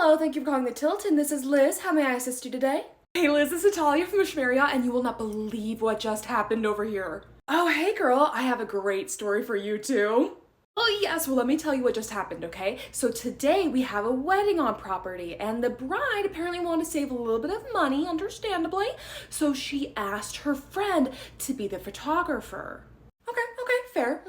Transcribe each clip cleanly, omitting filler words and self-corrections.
Hello, thank you for calling the Tilton. This is Liz. How may I assist you today? Hey Liz, this is Talia from Marriott, and you will not believe what just happened over here. Oh, hey girl, I have a great story for you too. Oh yes, well let me tell you what just happened, okay? So today we have a wedding on property, and the bride apparently wanted to save a little bit of money, understandably, so she asked her friend to be the photographer. Okay, fair.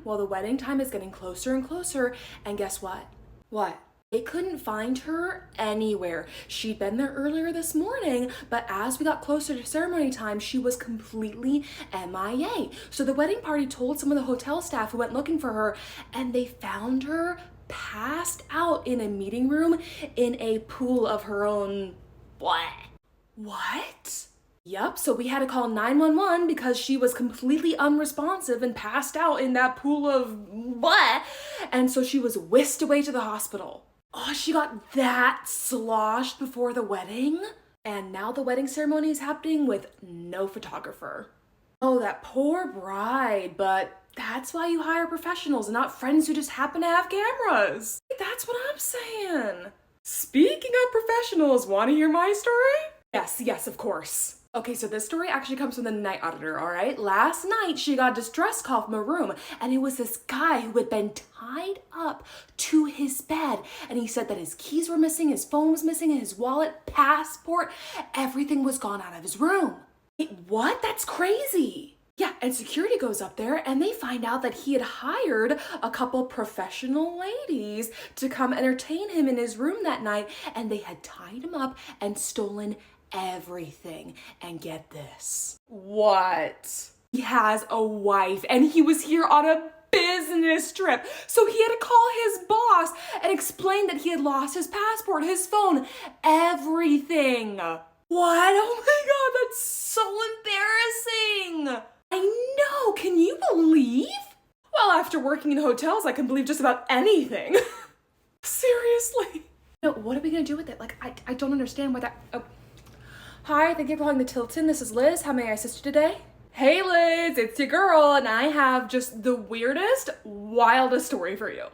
Well, the wedding time is getting closer and closer, and guess what? What? They couldn't find her anywhere. She'd been there earlier this morning, but as we got closer to ceremony time, she was completely MIA. So the wedding party told some of the hotel staff who went looking for her, and they found her passed out in a meeting room in a pool of her own What? Yep, so we had to call 911 because she was completely unresponsive and passed out in that pool of and so she was whisked away to the hospital. Oh, she got that sloshed before the wedding? And now the wedding ceremony is happening with no photographer. Oh, that poor bride, but that's why you hire professionals and not friends who just happen to have cameras. That's what I'm saying. Speaking of professionals, want to hear my story? Yes, of course. Okay, so this story actually comes from the night auditor, all right? Last night, she got a distress call from a room, and it was this guy who had been tied up to his bed, and he said that his keys were missing, his phone was missing, and his wallet, passport, everything was gone out of his room. Wait, what? That's crazy. Yeah, and security goes up there, and they find out that he had hired a couple professional ladies to come entertain him in his room that night, and they had tied him up and stolen everything. And get this. What? He has a wife, and he was here on a business trip. So he had to call his boss and explain that he had lost his passport, his phone, everything. What? Oh my God, that's so embarrassing. I know, can you believe? Well, after working in hotels, I can believe just about anything. Seriously. No, what are we gonna do with it? Like, I don't understand why that, Hi, thank you for calling the Tilton. This is Liz. How may I assist you today? Hey Liz, it's your girl, and I have just the weirdest, wildest story for you.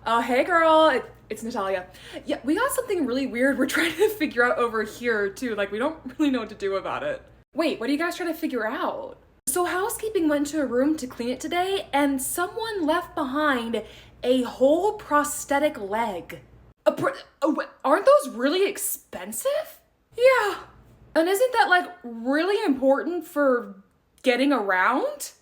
Oh, hey girl, it's Natalia. Yeah, we got something really weird we're trying to figure out over here too. Like, we don't really know what to do about it. Wait, what are you guys trying to figure out? So housekeeping went to a room to clean it today, and someone left behind a whole prosthetic leg. Aren't those really expensive? Yeah. And isn't that like really important for getting around?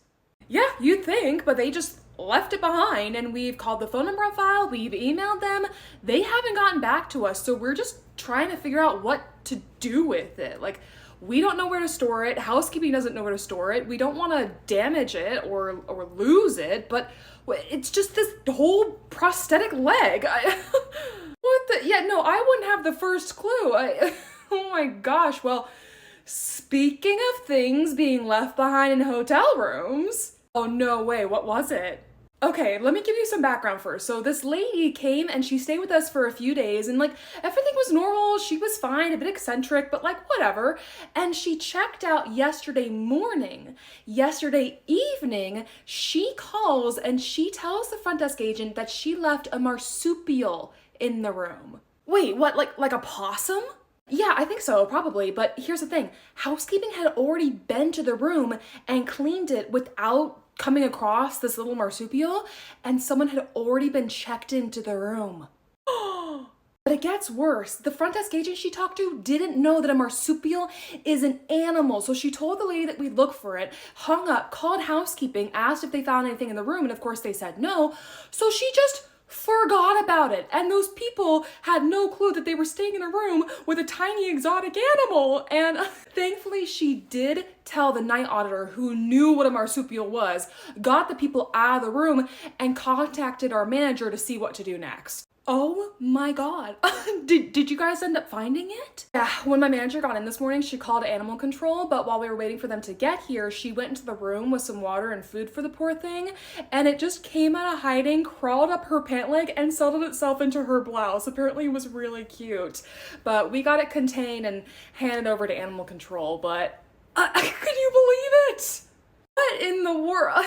Yeah, you'd think, but they just left it behind, and we've called the phone number on file, we've emailed them, they haven't gotten back to us, so we're just trying to figure out what to do with it. Like, we don't know where to store it, housekeeping doesn't know where to store it, we don't want to damage it or lose it, but it's just this whole prosthetic leg. I wouldn't have the first clue. Oh my gosh, well, speaking of things being left behind in hotel rooms. Oh no way, what was it? Okay, let me give you some background first. So this lady came and she stayed with us for a few days, and like everything was normal, she was fine, a bit eccentric, but like whatever. And she checked out yesterday morning. Yesterday evening, she calls and she tells the front desk agent that she left a marsupial in the room. Wait, what, like a possum? Yeah, I think so, probably, but here's the thing. Housekeeping had already been to the room and cleaned it without coming across this little marsupial, and someone had already been checked into the room. But it gets worse. The front desk agent she talked to didn't know that a marsupial is an animal, so she told the lady that we'd look for it, hung up, called housekeeping, asked if they found anything in the room, and of course they said no, so she just forgot about it, and those people had no clue that they were staying in a room with a tiny exotic animal. And thankfully she did tell the night auditor, who knew what a marsupial was, got the people out of the room, and contacted our manager to see what to do next. Oh my God. Did you guys end up finding it? Yeah, when my manager got in this morning, she called animal control, but while we were waiting for them to get here, she went into the room with some water and food for the poor thing, and it just came out of hiding, crawled up her pant leg, and settled itself into her blouse. Apparently it was really cute. But we got it contained and handed over to animal control, but can you believe it? What in the world?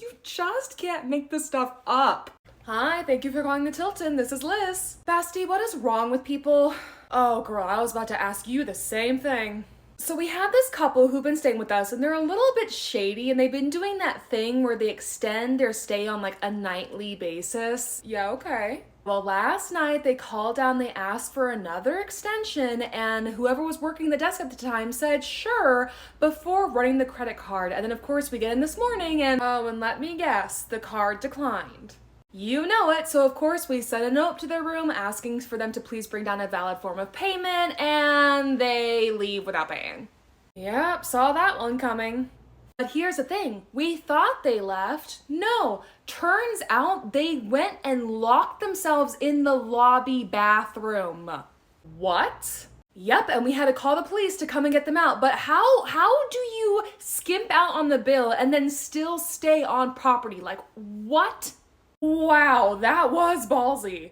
You just can't make this stuff up. Hi, thank you for calling the Tilton. This is Liz. Bestie, what is wrong with people? Oh, girl, I was about to ask you the same thing. So we have this couple who've been staying with us, and they're a little bit shady, and they've been doing that thing where they extend their stay on like a nightly basis. Yeah, okay. Well, last night they called down, they asked for another extension, and whoever was working the desk at the time said sure before running the credit card. And then, of course, we get in this morning, and oh, and let me guess, the card declined. You know it, so of course we sent a note to their room asking for them to please bring down a valid form of payment, and they leave without paying. Yep, saw that one coming. But here's the thing, we thought they left. No, turns out they went and locked themselves in the lobby bathroom. What? Yep, and we had to call the police to come and get them out. But how do you skimp out on the bill and then still stay on property? Like, what? Wow, that was ballsy.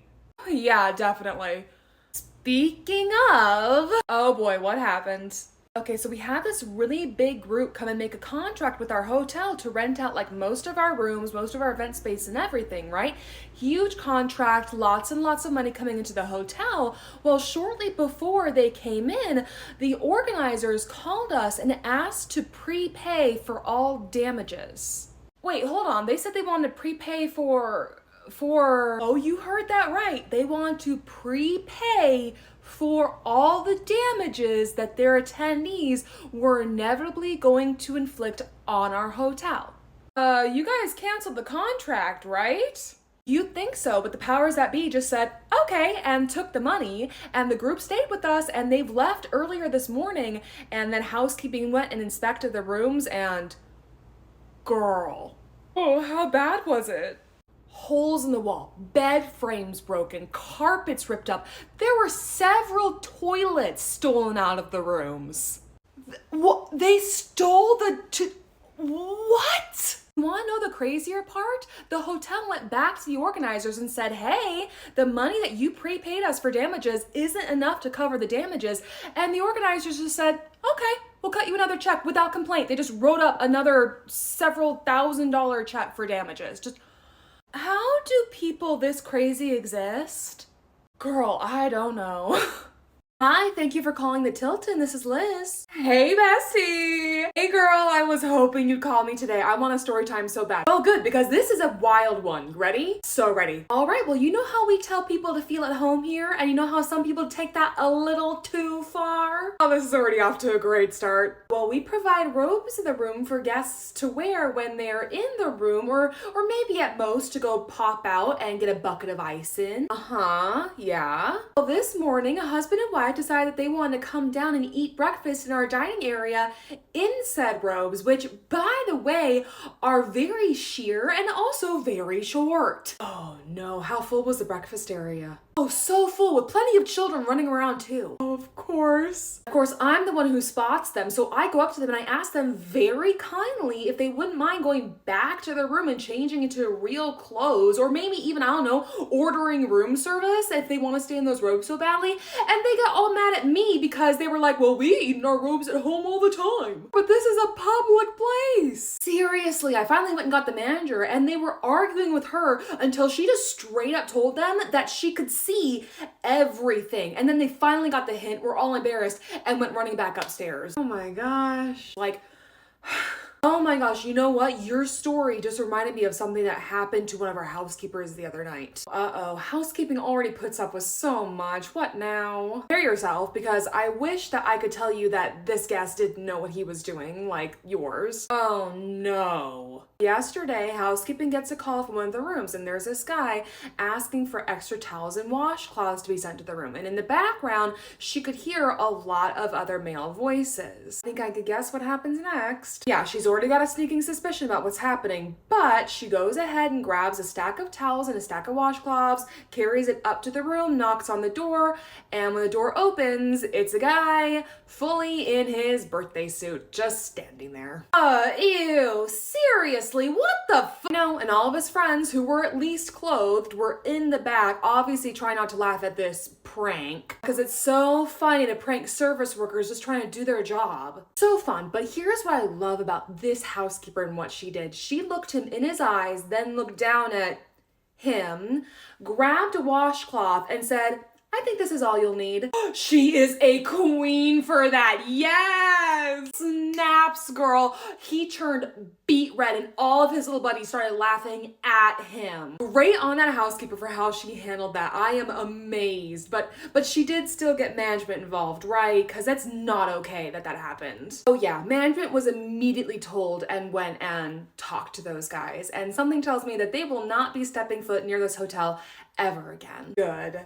Yeah, definitely. Speaking of, oh boy, what happened? Okay, so we had this really big group come and make a contract with our hotel to rent out like most of our rooms, most of our event space and everything, right? Huge contract, lots and lots of money coming into the hotel. Well, shortly before they came in, the organizers called us and asked to prepay for all damages. Wait, hold on. They said they wanted to prepay for, oh, you heard that right. They want to prepay for all the damages that their attendees were inevitably going to inflict on our hotel. You guys canceled the contract, right? You'd think so, but the powers that be just said, okay, and took the money, and the group stayed with us, and they've left earlier this morning, and then housekeeping went and inspected the rooms, and girl. Oh, how bad was it? Holes in the wall, bed frames broken, carpets ripped up. There were several toilets stolen out of the rooms. What? They stole what? You wanna know the crazier part? The hotel went back to the organizers and said, hey, the money that you prepaid us for damages isn't enough to cover the damages. And the organizers just said, okay, we'll cut you another check without complaint. They just wrote up another several $1,000 check for damages. Just, how do people this crazy exist? Girl, I don't know. Hi, thank you for calling the Tilton. This is Liz. Hey, bestie. Hey, girl, I was hoping you'd call me today. I want a story time so bad. Oh, good, because this is a wild one. Ready? So ready. All right, well, you know how we tell people to feel at home here? And you know how some people take that a little too far? Oh, this is already off to a great start. Well, we provide robes in the room for guests to wear when they're in the room, or maybe at most to go pop out and get a bucket of ice in. Yeah. Well, this morning, a husband and wife decided they wanted to come down and eat breakfast in our dining area in said robes, which, by the way, are very sheer and also very short. Oh no, how full was the breakfast area? Oh, so full, with plenty of children running around too. Oh, of course. Of course, I'm the one who spots them, so I go up to them and I ask them very kindly if they wouldn't mind going back to their room and changing into real clothes, or maybe even, I don't know, ordering room service if they want to stay in those robes so badly. And they got all mad at me because they were like, well, we eat in our robes at home all the time. But this is a public place. Seriously, I finally went and got the manager, and they were arguing with her until she just straight up told them that she could see everything. And then they finally got the hint, were all embarrassed, and went running back upstairs. Oh my gosh. Like, oh my gosh, you know what? Your story just reminded me of something that happened to one of our housekeepers the other night. Uh-oh, housekeeping already puts up with so much. What now? Prepare yourself, because I wish that I could tell you that this guest didn't know what he was doing, like yours. Oh no. Yesterday, housekeeping gets a call from one of the rooms, and there's this guy asking for extra towels and washcloths to be sent to the room. And in the background, she could hear a lot of other male voices. I think I could guess what happens next. Yeah, she's already got a sneaking suspicion about what's happening, but she goes ahead and grabs a stack of towels and a stack of washcloths, carries it up to the room, knocks on the door, and when the door opens, it's a guy fully in his birthday suit, just standing there. Ew, seriously, what the No, and all of his friends who were at least clothed were in the back, obviously trying not to laugh at this prank, because it's so funny to prank service workers just trying to do their job. So fun, but here's what I love about this housekeeper and what she did. She looked him in his eyes, then looked down at him, grabbed a washcloth and said, I think this is all you'll need. She is a queen for that. Yes! Snaps, girl. He turned beet red and all of his little buddies started laughing at him. Great on that housekeeper for how she handled that. I am amazed. But she did still get management involved, right? Because that's not okay that happened. Oh yeah, management was immediately told and went and talked to those guys. And something tells me that they will not be stepping foot near this hotel ever again. Good.